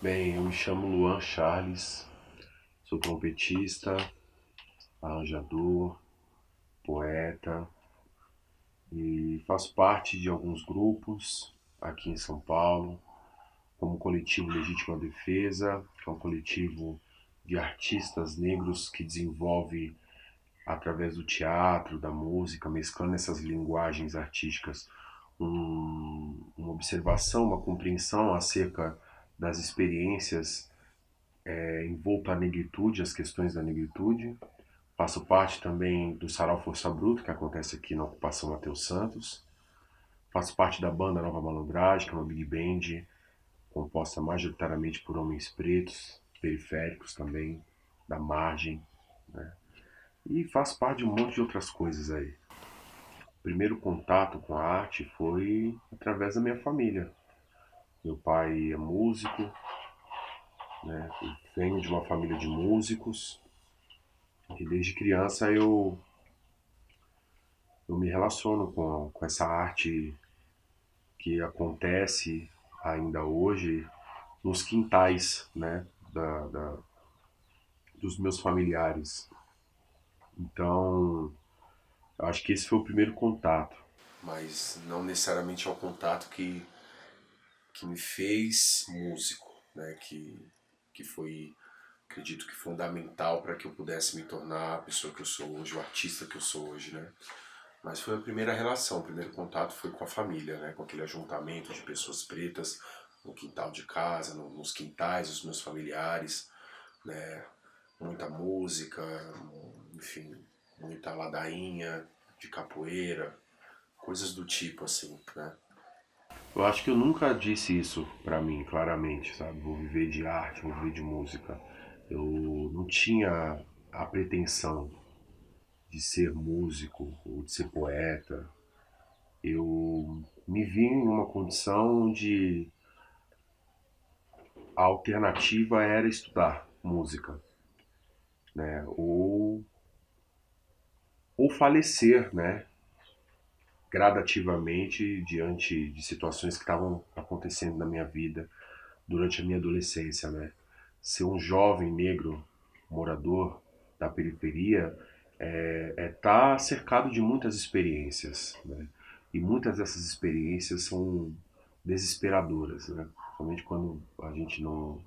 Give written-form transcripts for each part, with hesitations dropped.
Bem, eu me chamo Luan Charles, sou trompetista, arranjador, poeta e faço parte de alguns grupos aqui em São Paulo, como o Coletivo Legítima Defesa, que é um coletivo de artistas negros que desenvolve através do teatro, da música, mesclando essas linguagens artísticas, uma observação, uma compreensão acerca das experiências envolto à negritude, as questões da negritude. Faço parte também do Sarau Força Bruta, que acontece aqui na Ocupação Mateus Santos. Faço parte da banda Nova Malandragem, que é uma big band composta majoritariamente por homens pretos, periféricos também, da margem, né? E faço parte de um monte de outras coisas aí. O primeiro contato com a arte foi através da minha família. Meu pai é músico, né? Eu venho de uma família de músicos e desde criança eu me relaciono com essa arte que acontece ainda hoje nos quintais, né, dos meus familiares. Então, eu acho que esse foi o primeiro contato. Mas não necessariamente é o contato que me fez músico, né, que foi, acredito que fundamental para que eu pudesse me tornar a pessoa que eu sou hoje, o artista que eu sou hoje, né? Mas foi a primeira relação, o primeiro contato foi com a família, né? Com aquele ajuntamento de pessoas pretas no quintal de casa, nos quintais dos meus familiares, né? Muita música, enfim, muita ladainha de capoeira, coisas do tipo assim, né? Eu acho que eu nunca disse isso pra mim claramente, sabe? Vou viver de arte, vou viver de música. Eu não tinha a pretensão de ser músico ou de ser poeta. Eu me vi em uma condição onde a alternativa era estudar música, né? Ou falecer, né? Gradativamente diante de situações que estavam acontecendo na minha vida durante a minha adolescência, né? Ser um jovem negro morador da periferia é tá cercado de muitas experiências, né? E muitas dessas experiências são desesperadoras, né? Principalmente quando a gente não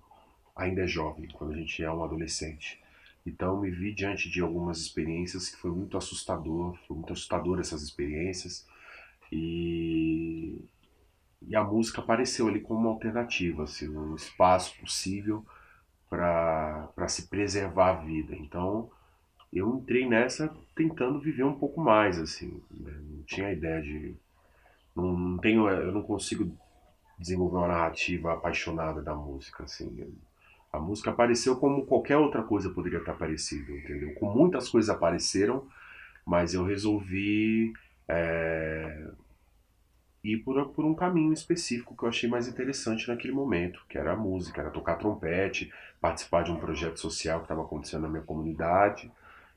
ainda é jovem, quando a gente é um adolescente. Então me vi diante de algumas experiências que foi muito assustador essas experiências e, e a música apareceu ali como uma alternativa, assim, um espaço possível para se preservar a vida. Então eu entrei nessa tentando viver um pouco mais, assim, né? Não tinha ideia de, não tenho, eu não consigo desenvolver uma narrativa apaixonada da música, assim. A música apareceu como qualquer outra coisa poderia ter aparecido, entendeu? Com muitas coisas apareceram, mas eu resolvi ir por um caminho específico que eu achei mais interessante naquele momento, que era a música, era tocar trompete, participar de um projeto social que estava acontecendo na minha comunidade,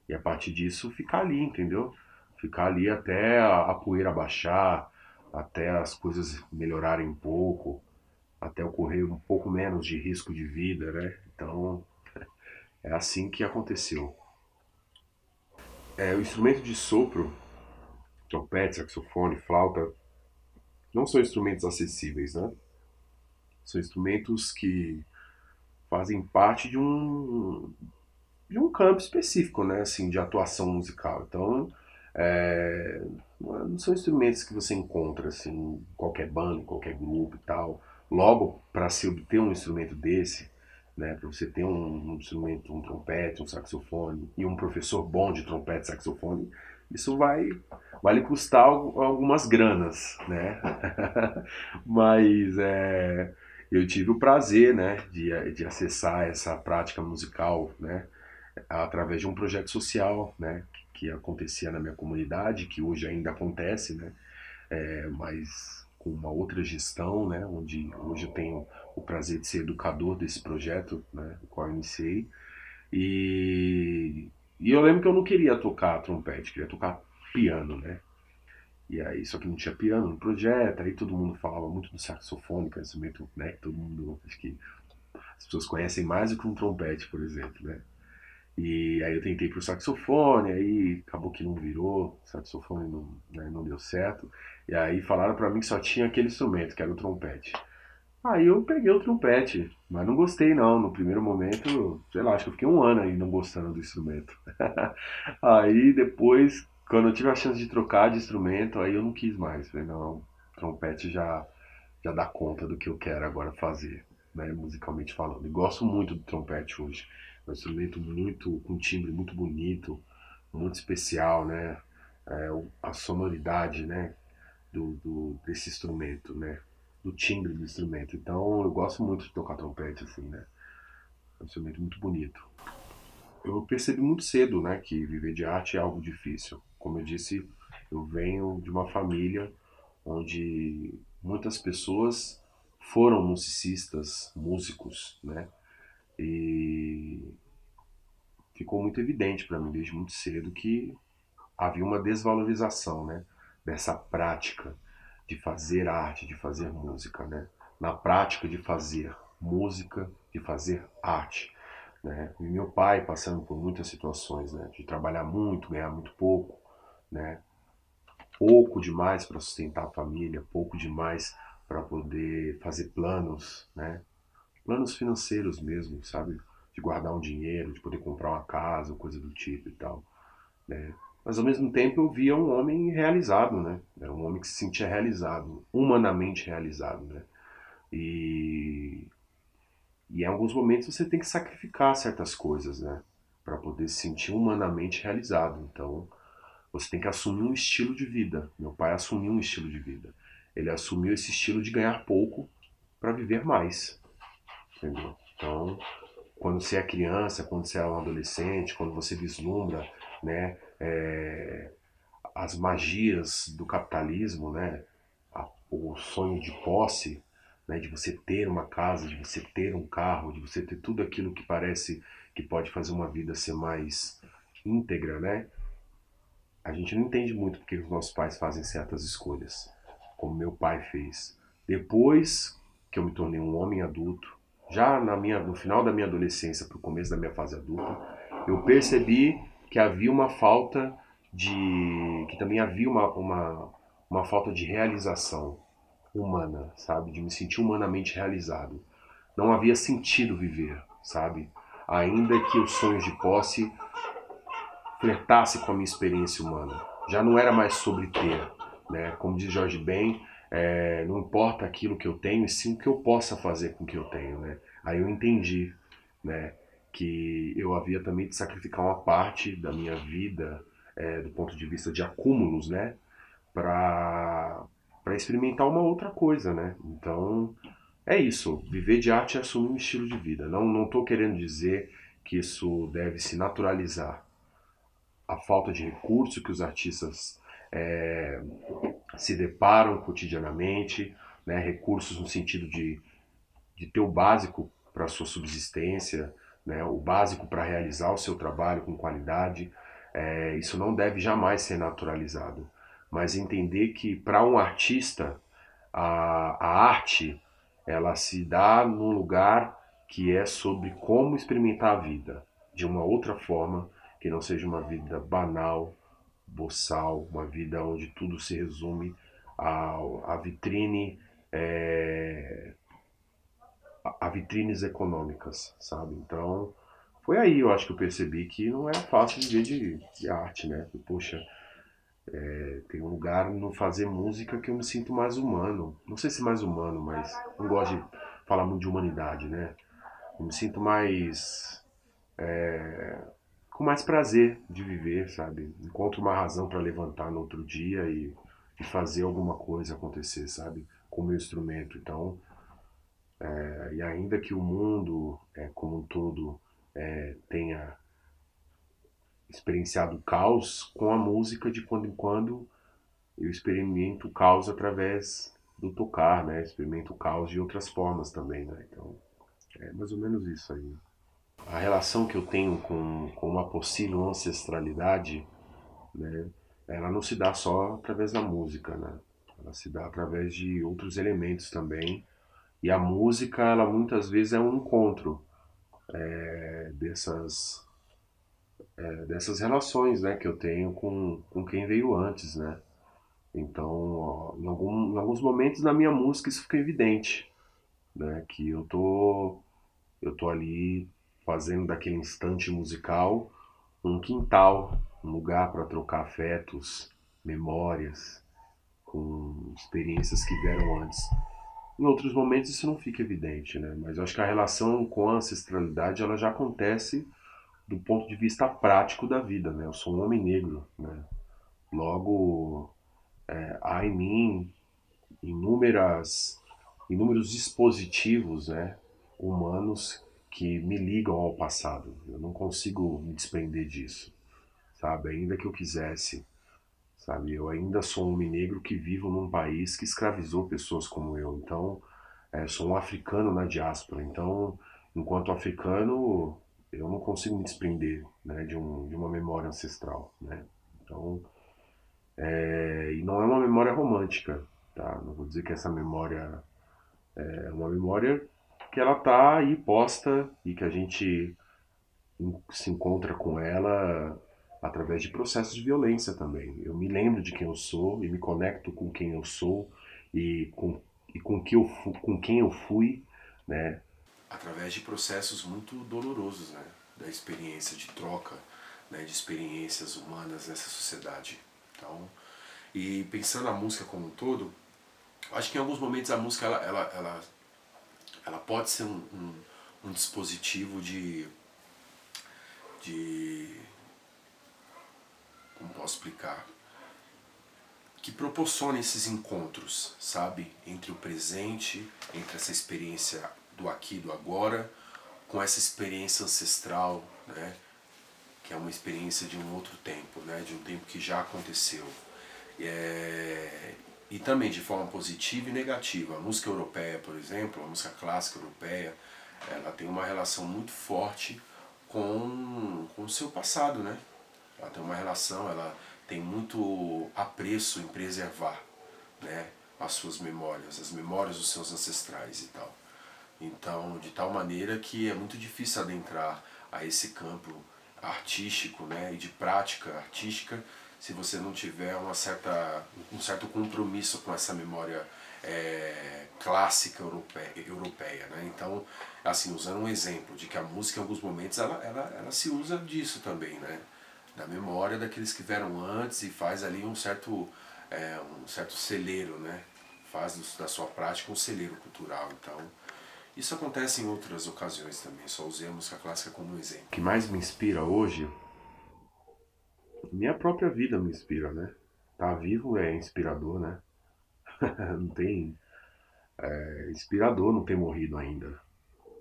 e a partir disso ficar ali, entendeu? Ficar ali até a poeira baixar, até as coisas melhorarem um pouco, até ocorrer um pouco menos de risco de vida, né? Então é assim que aconteceu. O instrumento de sopro, trompete, saxofone, flauta, não são instrumentos acessíveis, né? São instrumentos que fazem parte de um campo específico, né? Assim, de atuação musical. Então, não são instrumentos que você encontra assim, em qualquer banda, em qualquer grupo e tal. Logo, para se obter um instrumento desse, né, para você ter um instrumento, um trompete, um saxofone e um professor bom de trompete e saxofone, isso vai lhe custar algumas granas, né? Mas eu tive o prazer, né, de acessar essa prática musical, né, através de um projeto social, né, que acontecia na minha comunidade, que hoje ainda acontece, né, mas com uma outra gestão, né, onde hoje eu tenho o prazer de ser educador desse projeto, né, o qual eu iniciei. E, e eu lembro que eu não queria tocar trompete, queria tocar piano, né? E aí, só que não tinha piano no projeto, aí todo mundo falava muito do saxofone, que é um instrumento, né, que todo mundo, acho que pessoas conhecem mais do que um trompete, por exemplo, né? E aí eu tentei pro saxofone, aí acabou que não virou, saxofone não, né, não deu certo. E aí falaram pra mim que só tinha aquele instrumento, que era o trompete. Aí eu peguei o trompete, mas não gostei não. No primeiro momento, sei lá, acho que eu fiquei um ano aí não gostando do instrumento. Aí depois, quando eu tive a chance de trocar de instrumento, aí eu não quis mais. Falei, não, trompete já dá conta do que eu quero agora fazer, né, musicalmente falando. E gosto muito do trompete hoje. É um instrumento muito, com um timbre muito bonito, muito especial, né? A sonoridade, né, desse instrumento, né? Do timbre do instrumento. Então eu gosto muito de tocar trompete, assim, né? É um instrumento muito bonito. Eu percebi muito cedo, né, que viver de arte é algo difícil. Como eu disse, eu venho de uma família onde muitas pessoas foram musicistas, músicos, né? E ficou muito evidente para mim desde muito cedo que havia uma desvalorização, né, dessa prática de fazer arte, de fazer música, né? Na prática de fazer música, de fazer arte, né? E meu pai passando por muitas situações, né, de trabalhar muito, ganhar muito pouco, né? Pouco demais para sustentar a família, pouco demais para poder fazer planos, né? Planos financeiros mesmo, sabe? De guardar um dinheiro, de poder comprar uma casa, coisa do tipo e tal, né? Mas ao mesmo tempo eu via um homem realizado, né? Era um homem que se sentia realizado, humanamente realizado, né? E, e em alguns momentos você tem que sacrificar certas coisas, né? Para poder se sentir humanamente realizado. Então você tem que assumir um estilo de vida. Meu pai assumiu um estilo de vida. Ele assumiu esse estilo de ganhar pouco para viver mais, entendeu? Então, quando você é criança, quando você é um adolescente, quando você vislumbra, né, as magias do capitalismo, né, o sonho de posse, né, de você ter uma casa, de você ter um carro, de você ter tudo aquilo que parece que pode fazer uma vida ser mais íntegra, né? A gente não entende muito porque os nossos pais fazem certas escolhas, como meu pai fez. Depois que eu me tornei um homem adulto, já no final da minha adolescência para o começo da minha fase adulta, eu percebi que havia uma falta que também havia uma falta de realização humana, sabe? De me sentir humanamente realizado. Não havia sentido viver, sabe? Ainda que os sonhos de posse flertasse com a minha experiência humana. Já não era mais sobre ter, né? Como diz Jorge Ben, não importa aquilo que eu tenho, e sim o que eu possa fazer com o que eu tenho, né? Aí eu entendi, né, que eu havia também de sacrificar uma parte da minha vida, do ponto de vista de acúmulos, né, para experimentar uma outra coisa, né? Então é isso. Viver de arte é assumir um estilo de vida. Não estou querendo dizer que isso deve se naturalizar. A falta de recurso que os artistas se deparam cotidianamente, né? Recursos no sentido de ter o básico para a sua subsistência, né? O básico para realizar o seu trabalho com qualidade. Isso não deve jamais ser naturalizado, mas entender que para um artista a arte ela se dá num lugar que é sobre como experimentar a vida de uma outra forma que não seja uma vida banal, boçal, uma vida onde tudo se resume à vitrine, a vitrines econômicas, sabe? Então, foi aí eu acho que eu percebi que não é fácil viver de arte, né? Poxa, tem um lugar no fazer música que eu me sinto mais humano. Não sei se mais humano, mas não gosto de falar muito de humanidade, né? Eu me sinto mais com mais prazer de viver, sabe? Encontro uma razão para levantar no outro dia e fazer alguma coisa acontecer, sabe? Com o meu instrumento. Então, e ainda que o mundo como um todo tenha experienciado caos, com a música de quando em quando eu experimento o caos através do tocar, né? Experimento o caos de outras formas também, né? Então, é mais ou menos isso aí. A relação que eu tenho com uma possível ancestralidade, né? Ela não se dá só através da música, né? Ela se dá através de outros elementos também. E a música, ela muitas vezes é um encontro. dessas, dessas relações, né, que eu tenho com quem veio antes, né? Então, ó, em alguns momentos na minha música isso fica evidente, né? Que eu tô ali fazendo daquele instante musical um quintal, um lugar para trocar afetos, memórias, com experiências que vieram antes. Em outros momentos isso não fica evidente, né? Mas eu acho que a relação com a ancestralidade ela já acontece do ponto de vista prático da vida, né? Eu sou um homem negro, né? Logo, há em mim inúmeros dispositivos, né, humanos que me ligam ao passado. Eu não consigo me desprender disso, sabe? Ainda que eu quisesse, sabe? Eu ainda sou um homem negro que vivo num país que escravizou pessoas como eu. Então, sou um africano na diáspora. Então, enquanto africano, eu não consigo me desprender, né, de uma memória ancestral, né? Então, e não é uma memória romântica, tá? Não vou dizer que essa memória é uma memória que ela tá aí posta e que a gente se encontra com ela através de processos de violência também. Eu me lembro de quem eu sou e me conecto com quem eu sou e com, com quem eu fui, né? Através de processos muito dolorosos, né? Da experiência de troca, né? De experiências humanas nessa sociedade. Então, e pensando a música como um todo, acho que em alguns momentos a música ela pode ser um dispositivo de. Como posso explicar? Que proporciona esses encontros, sabe? Entre o presente, entre essa experiência do aqui e do agora, com essa experiência ancestral, né? Que é uma experiência de um outro tempo, né? De um tempo que já aconteceu. E também de forma positiva e negativa. A música europeia, por exemplo, a música clássica europeia, ela tem uma relação muito forte com o seu passado, né? Ela tem uma relação, ela tem muito apreço em preservar, né, as suas memórias, as memórias dos seus ancestrais e tal. Então, de tal maneira que é muito difícil adentrar a esse campo artístico, né, e de prática artística se você não tiver um certo compromisso com essa memória clássica europeia, né? Então, assim, usando um exemplo de que a música em alguns momentos ela se usa disso também, né? Da memória daqueles que vieram antes e faz ali um certo celeiro, né? Faz da sua prática um celeiro cultural. Então, isso acontece em outras ocasiões também, só usei a música clássica como exemplo. O que mais me inspira hoje, minha própria vida me inspira, né? Tá vivo é inspirador, né? Não tem. É inspirador não ter morrido ainda,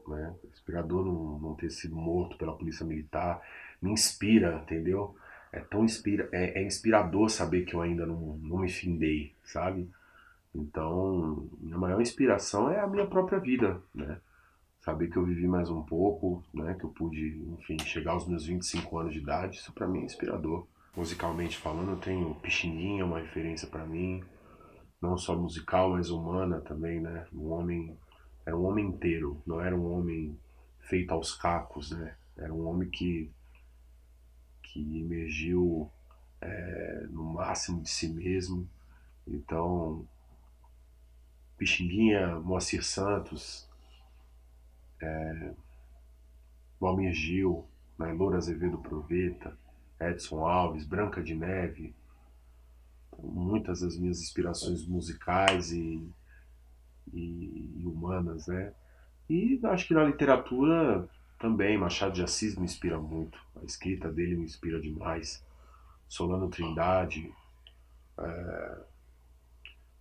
né? Inspirador não ter sido morto pela polícia militar. Me inspira, entendeu? É inspirador saber que eu ainda não me findei, sabe? Então, minha maior inspiração é a minha própria vida, né? Saber que eu vivi mais um pouco, né? Que eu pude, enfim, chegar aos meus 25 anos de idade, isso pra mim é inspirador. Musicalmente falando, eu tenho Pixinguinha, uma referência pra mim, não só musical, mas humana também, né? Um homem, era um homem inteiro, não era um homem feito aos cacos, né? Era um homem que emergiu no máximo de si mesmo. Então, Pixinguinha, Moacir Santos, Valmir Gil, né, Loura Azevedo Proveta, Edson Alves, Branca de Neve, muitas das minhas inspirações musicais e humanas, né? E acho que na literatura também, Machado de Assis me inspira muito, a escrita dele me inspira demais, Solano Trindade,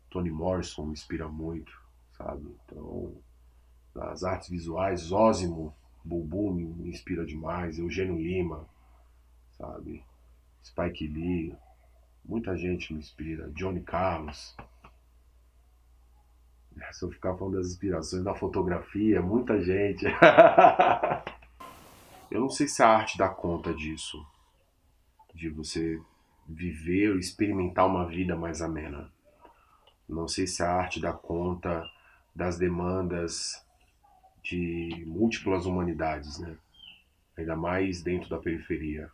Toni Morrison me inspira muito, sabe? Então, nas artes visuais, Zósimo, Bubu me inspira demais, Eugênio Lima, sabe? Spike Lee, muita gente me inspira, Johnny Carlos. Se eu ficar falando das inspirações da fotografia, muita gente. Eu não sei se a arte dá conta disso, de você viver ou experimentar uma vida mais amena. Não sei se a arte dá conta das demandas de múltiplas humanidades, né? Ainda mais dentro da periferia.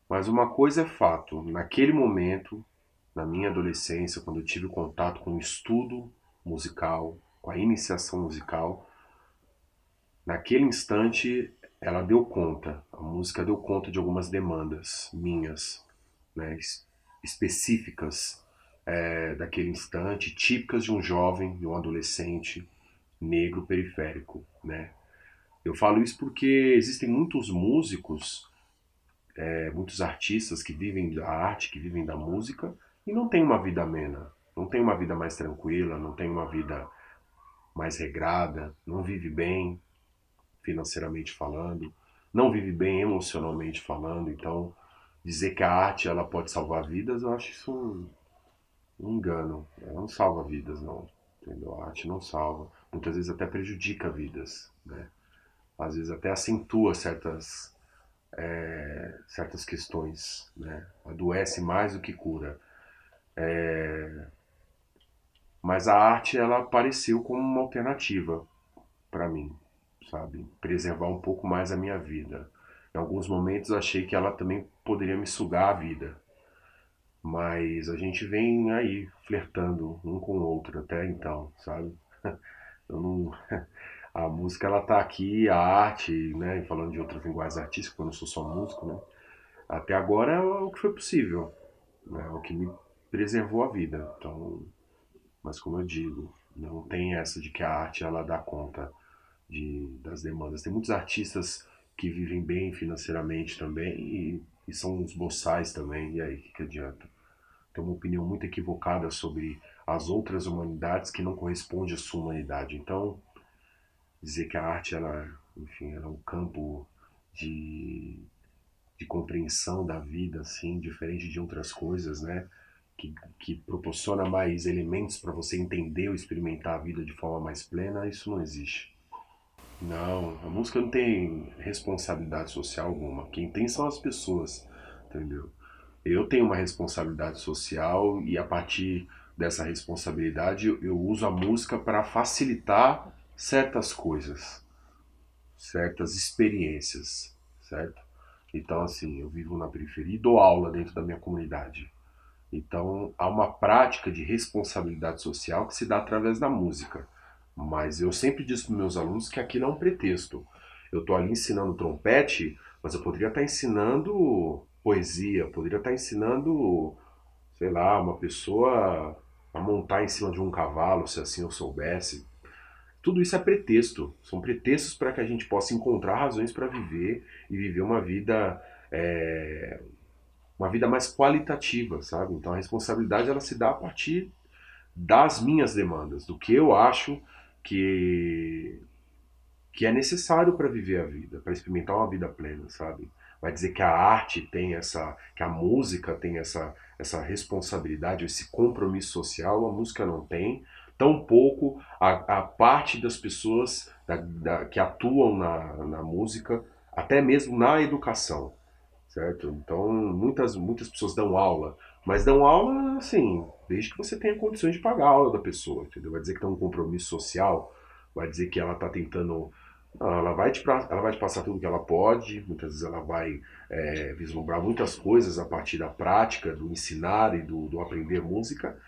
Mas uma coisa é fato, naquele momento, na minha adolescência, quando eu tive contato com o estudo musical, com a iniciação musical, naquele instante ela deu conta, a música deu conta de algumas demandas minhas, né, específicas daquele instante, típicas de um jovem, de um adolescente negro periférico, né? Eu falo isso porque existem muitos músicos, muitos artistas que vivem da arte, que vivem da música e não têm uma vida amena, não tem uma vida mais tranquila, não tem uma vida mais regrada, não vive bem financeiramente falando, não vive bem emocionalmente falando. Então, dizer que a arte ela pode salvar vidas, eu acho isso um engano. Ela não salva vidas, não. Entendeu? A arte não salva. Muitas vezes até prejudica vidas, né? Às vezes até acentua certas questões, né? Adoece mais do que cura. Mas a arte ela apareceu como uma alternativa para mim, sabe? Preservar um pouco mais a minha vida. Em alguns momentos achei que ela também poderia me sugar a vida, mas a gente vem aí flertando um com o outro até então, sabe? Eu não... A música ela tá aqui, a arte, né? Falando de outras linguagens artísticas, porque eu não sou só músico, né? Até agora é o que foi possível, né? É o que me preservou a vida. Então, mas como eu digo, não tem essa de que a arte ela dá conta das demandas. Tem muitos artistas que vivem bem financeiramente também e são uns boçais também. E aí, o que adianta? Tem uma opinião muito equivocada sobre as outras humanidades que não corresponde à sua humanidade. Então, dizer que a arte, ela, enfim, ela é um campo de, de compreensão da vida, assim, diferente de outras coisas, né? Que proporciona mais elementos para você entender ou experimentar a vida de forma mais plena, isso não existe. Não, a música não tem responsabilidade social alguma. Quem tem são as pessoas, entendeu? Eu tenho uma responsabilidade social e a partir dessa responsabilidade eu uso a música para facilitar certas coisas, certas experiências, certo? Então, assim, eu vivo na periferia e dou aula dentro da minha comunidade. Então, há uma prática de responsabilidade social que se dá através da música. Mas eu sempre disse para os meus alunos que aqui não é um pretexto. Eu estou ali ensinando trompete, mas eu poderia estar ensinando poesia, poderia estar ensinando, sei lá, uma pessoa a montar em cima de um cavalo, se assim eu soubesse. Tudo isso é pretexto. São pretextos para que a gente possa encontrar razões para viver e viver uma vida mais qualitativa, sabe? Então a responsabilidade ela se dá a partir das minhas demandas, do que eu acho que que é necessário para viver a vida, para experimentar uma vida plena, sabe? Vai dizer que a arte tem que a música tem essa responsabilidade, esse compromisso social, a música não tem. Tampouco a parte das pessoas que atuam na música, até mesmo na educação, certo? Então, muitas pessoas dão aula, mas dão aula, assim, desde que você tenha condições de pagar a aula da pessoa, entendeu? Vai dizer que tem um compromisso social, vai dizer que ela está tentando. Não, ela vai te passar tudo que ela pode, muitas vezes ela vai vislumbrar muitas coisas a partir da prática, do ensinar e do aprender música,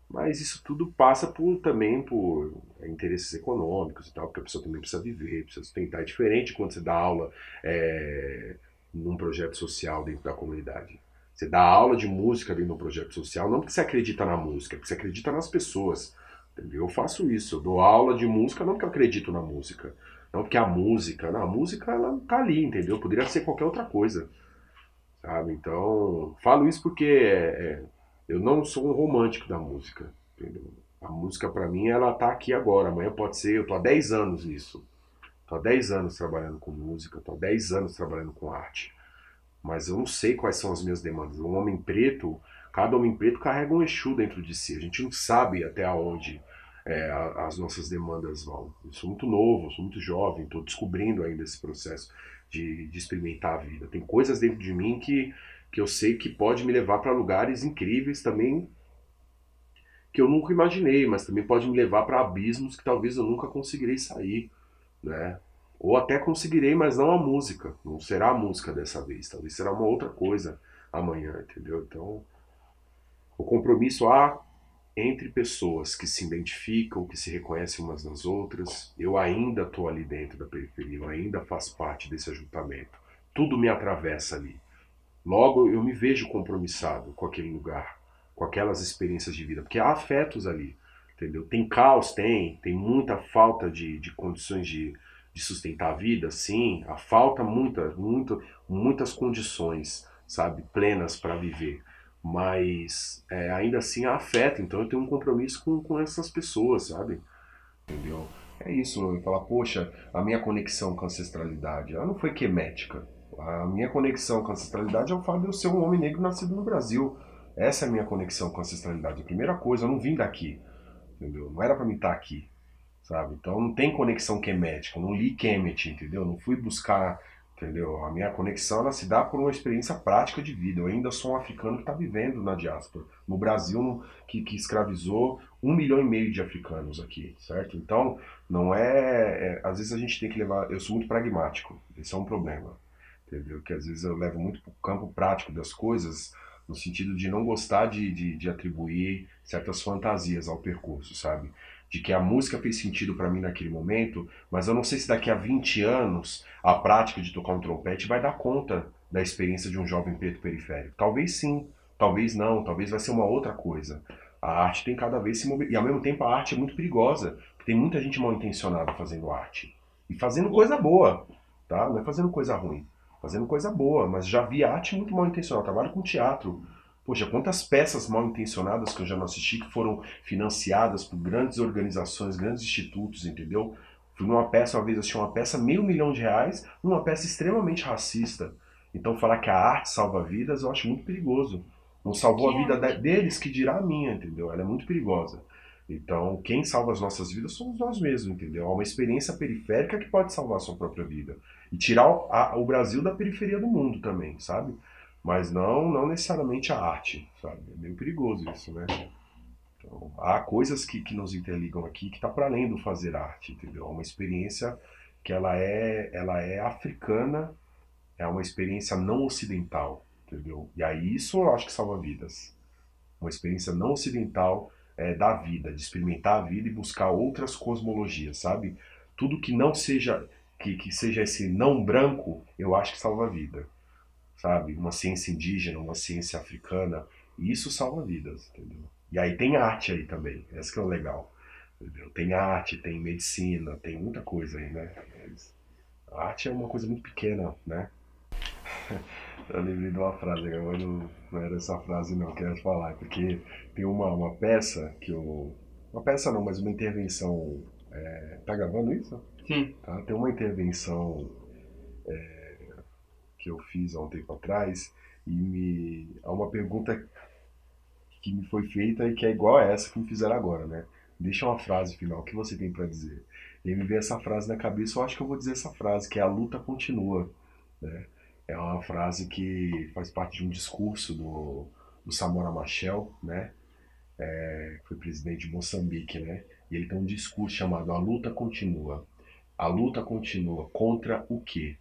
mas isso tudo passa também por interesses econômicos e tal, porque a pessoa também precisa viver, precisa sustentar. É diferente quando você dá aula é, num projeto social dentro da comunidade. Você dá aula de música dentro de um projeto social, não porque você acredita na música, porque você acredita nas pessoas. Entendeu? Eu faço isso, eu dou aula de música não porque eu acredito na música, não porque a música ela tá ali, entendeu? Poderia ser qualquer outra coisa, sabe? Então, falo isso porque eu não sou um romântico da música, entendeu? A música para mim ela tá aqui agora, amanhã pode ser, eu tô há 10 anos nisso. Tô há 10 anos trabalhando com música, tô há 10 anos trabalhando com arte. Mas eu não sei quais são as minhas demandas. Um homem preto, cada homem preto carrega um Exu dentro de si. A gente não sabe até onde as nossas demandas vão. Eu sou muito novo, sou muito jovem, estou descobrindo ainda esse processo de experimentar a vida. Tem coisas dentro de mim que eu sei que pode me levar para lugares incríveis também que eu nunca imaginei, mas também pode me levar para abismos que talvez eu nunca conseguirei sair. né? Ou até conseguirei, mas não a música. Não será a música dessa vez. Talvez será uma outra coisa amanhã, entendeu? Então, o compromisso há entre pessoas que se identificam, que se reconhecem umas nas outras. Eu ainda estou ali dentro da periferia, eu ainda faço parte desse ajuntamento. Tudo me atravessa ali. Logo, eu me vejo compromissado com aquele lugar, com aquelas experiências de vida, porque há afetos ali, entendeu? Tem caos, tem muita falta de condições de sustentar a vida, sim, há falta muitas condições, sabe, plenas para viver, mas ainda assim há afeto, então eu tenho um compromisso com essas pessoas, sabe? Entendeu? É isso, eu falar, poxa, a minha conexão com a ancestralidade, ela não foi quemética. A minha conexão com a ancestralidade é o fato de eu ser um homem negro nascido no Brasil. Essa é a minha conexão com a ancestralidade. A primeira coisa, eu não vim daqui, entendeu? Não era pra mim estar aqui, sabe? Então não tem conexão quemética, eu não li Kemet, entendeu? Não fui buscar, entendeu? A minha conexão ela se dá por uma experiência prática de vida. Eu ainda sou um africano que está vivendo na diáspora, no Brasil, que escravizou 1,5 milhão de africanos aqui, certo? Então não às vezes a gente tem que levar. Eu sou muito pragmático, esse é um problema, entendeu? Que às vezes eu levo muito para o campo prático das coisas, no sentido de não gostar de atribuir certas fantasias ao percurso, sabe? De que a música fez sentido para mim naquele momento, mas eu não sei se daqui a 20 anos a prática de tocar um trompete vai dar conta da experiência de um jovem preto periférico. Talvez sim, talvez não, talvez vai ser uma outra coisa. A arte tem cada vez se mover. E ao mesmo tempo a arte é muito perigosa, porque tem muita gente mal intencionada fazendo arte. E fazendo coisa boa, tá? Não é fazendo coisa ruim. Fazendo coisa boa, mas já vi arte muito mal intencionada. Eu trabalho com teatro. Poxa, quantas peças mal intencionadas que eu já não assisti que foram financiadas por grandes organizações, grandes institutos, entendeu? Fui numa peça, uma vez assisti uma peça, R$ 500.000, numa peça extremamente racista. Então falar que a arte salva vidas eu acho muito perigoso. Não salvou a Que vida arte. deles, que dirá a minha, entendeu? Ela é muito perigosa. Então, quem salva as nossas vidas somos nós mesmos, entendeu? É uma experiência periférica que pode salvar a sua própria vida. E tirar o Brasil da periferia do mundo também, sabe? Mas não necessariamente a arte, sabe? É meio perigoso isso, né? Então, há coisas que nos interligam aqui que está para além do fazer arte, entendeu? É uma experiência que ela é africana, é uma experiência não ocidental, entendeu? E aí isso eu acho que salva vidas. Uma experiência não ocidental da vida, de experimentar a vida e buscar outras cosmologias, sabe? Tudo que não seja que seja esse não branco, eu acho que salva a vida, sabe? Uma ciência indígena, uma ciência africana, e isso salva vidas, entendeu? E aí tem arte aí também, esse que é o legal, entendeu? Tem arte, tem medicina, tem muita coisa aí, né? Mas a arte é uma coisa muito pequena, né? Eu lembrei de uma frase, agora não era essa frase não que eu ia falar, porque tem uma peça que eu... Uma peça não, mas uma intervenção... tá gravando isso? Sim. Tá? Tem uma intervenção que eu fiz há um tempo atrás há uma pergunta que me foi feita e que é igual a essa que me fizeram agora, né? Deixa uma frase final, o que você tem para dizer? E aí me veio essa frase na cabeça, eu acho que eu vou dizer essa frase, que é a luta continua, né? É uma frase que faz parte de um discurso do Samora Machel, né? Que foi presidente de Moçambique, né? E ele tem um discurso chamado A Luta Continua. A luta continua contra o quê?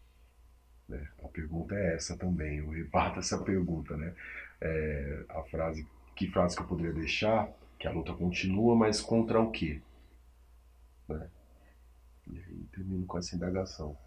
Né? A pergunta é essa também, eu reparto essa pergunta, né? Que frase que eu poderia deixar? Que a luta continua, mas contra o quê? Né? E aí termino com essa indagação.